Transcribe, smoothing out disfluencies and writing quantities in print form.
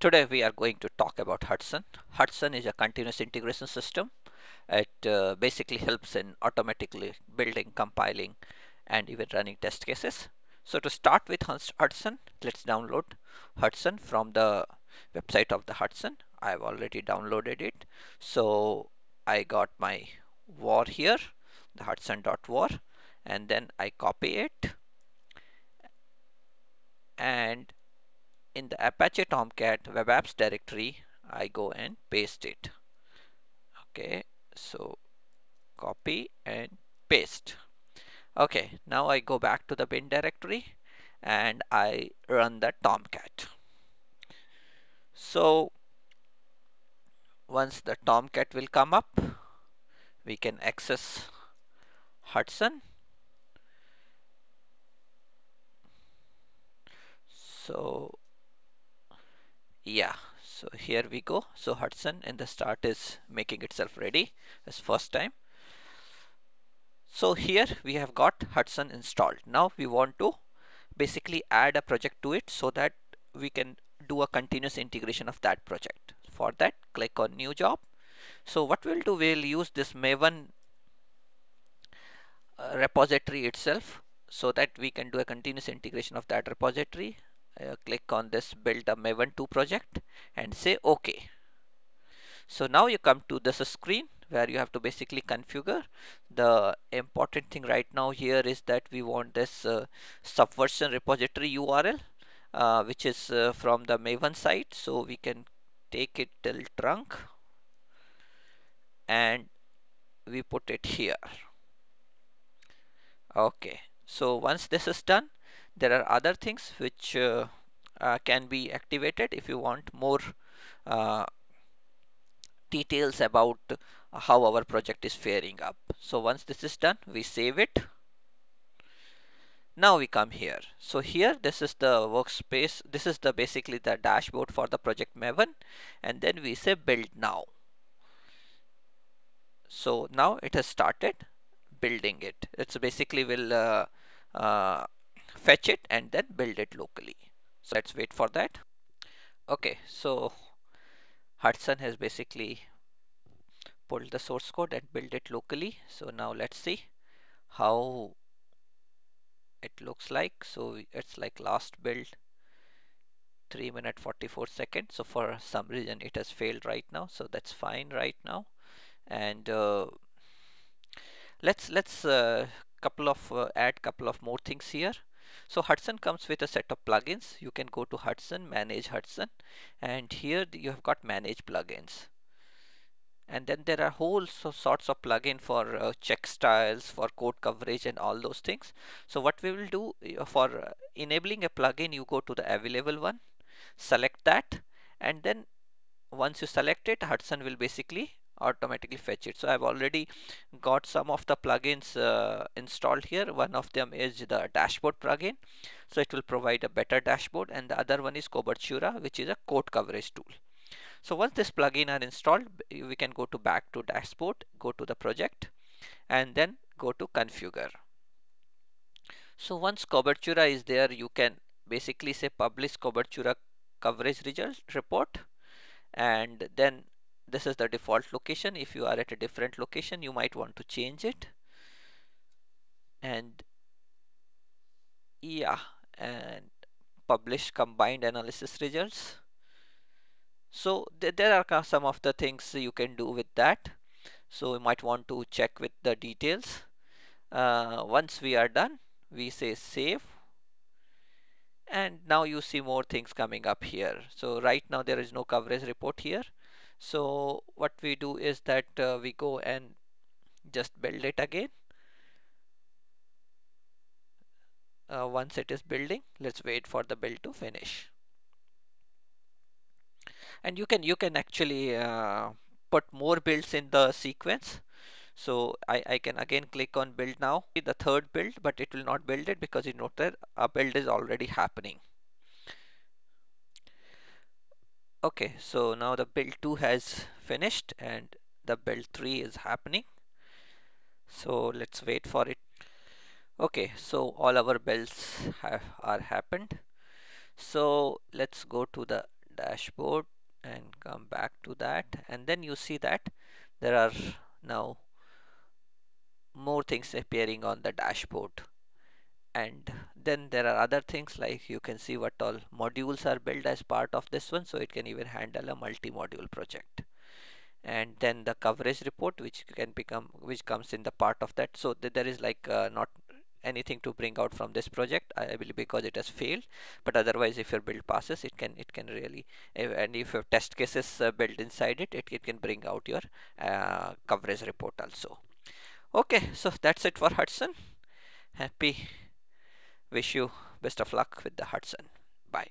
Today we are going to talk about Hudson. Hudson is a continuous integration system. It basically helps in automatically building, compiling, and even running test cases. So to start with Hudson, let's download Hudson from the website of the Hudson. I've already downloaded it. So I got my war here, the Hudson.war, and then I copy it, and in the Apache Tomcat web apps directory, I go and paste it. Okay, so copy and paste. Okay, now I go back to the bin directory and I run the Tomcat. So once the Tomcat will come up, we can access Hudson. So yeah, so here we go. So Hudson in the start is making itself ready as first time. So here we have got Hudson installed. Now we want to basically add a project to it so that we can do a continuous integration of that project. For that, click on new job. So what we'll do, we'll use this Maven repository itself so that we can do a continuous integration of that repository. Click on this build a Maven 2 project and say OK. So now you come to this screen where you have to basically configure. The important thing right now here is that we want this subversion repository URL, which is from the Maven site. So we can take it till trunk and we put it here. Okay, so once this is done, there are other things which can be activated if you want more uh, details about how our project is faring up. So once this is done, we save it. Now we come here. So here, this is the workspace. This is the basically the dashboard for the project Maven, and then we say build now. So now it has started building it. It's basically will uh, fetch it and then build it locally. So let's wait for that. Okay, so Hudson has basically pulled the source code and build it locally. So now let's see how it looks like. So it's like last build 3 minute 44 seconds. So for some reason it has failed right now. So that's fine right now. And let's couple of add couple of more things here. So Hudson comes with a set of plugins. You can go to Hudson, manage Hudson, and here you have got manage plugins. And then there are whole sorts of plugin for check styles, for code coverage, and all those things. So what we will do for enabling a plugin, you go to the available one, select that, and then once you select it, Hudson will basically automatically fetch it. So I've already got some of the plugins installed here. One of them is the dashboard plugin, so it will provide a better dashboard, and the other one is Cobertura, which is a code coverage tool. So once this plugin are installed, we can go to back to dashboard, go to the project, and then go to configure. So once Cobertura is there, you can basically say publish Cobertura coverage result report, and then this is the default location. If you are at a different location, you might want to change it. And yeah, and publish combined analysis results. So there are some of the things you can do with that. So you might want to check with the details. Once we are done, we say save, and now you see more things coming up here. So right now there is no coverage report here. So what we do is that we go and just build it again. Once it is building, let's wait for the build to finish. And you can actually put more builds in the sequence. So I can again click on build now, the third build, but it will not build it because you note that a build is already happening. Okay, so now the build 2 has finished and the build 3 is happening. So let's wait for it. Okay, so all our builds are happened. So let's go to the dashboard and come back to that, and then you see that there are now more things appearing on the dashboard. And then there are other things, like you can see what all modules are built as part of this one, so it can even handle a multi-module project. And then the coverage report, which comes in the part of that. So there is like not anything to bring out from this project, I believe, because it has failed. But otherwise, if your build passes, it can really, and if you have test cases built inside it can bring out your coverage report also. Okay, so that's it for Hudson. Happy Wish you best of luck with the Hudson. Bye.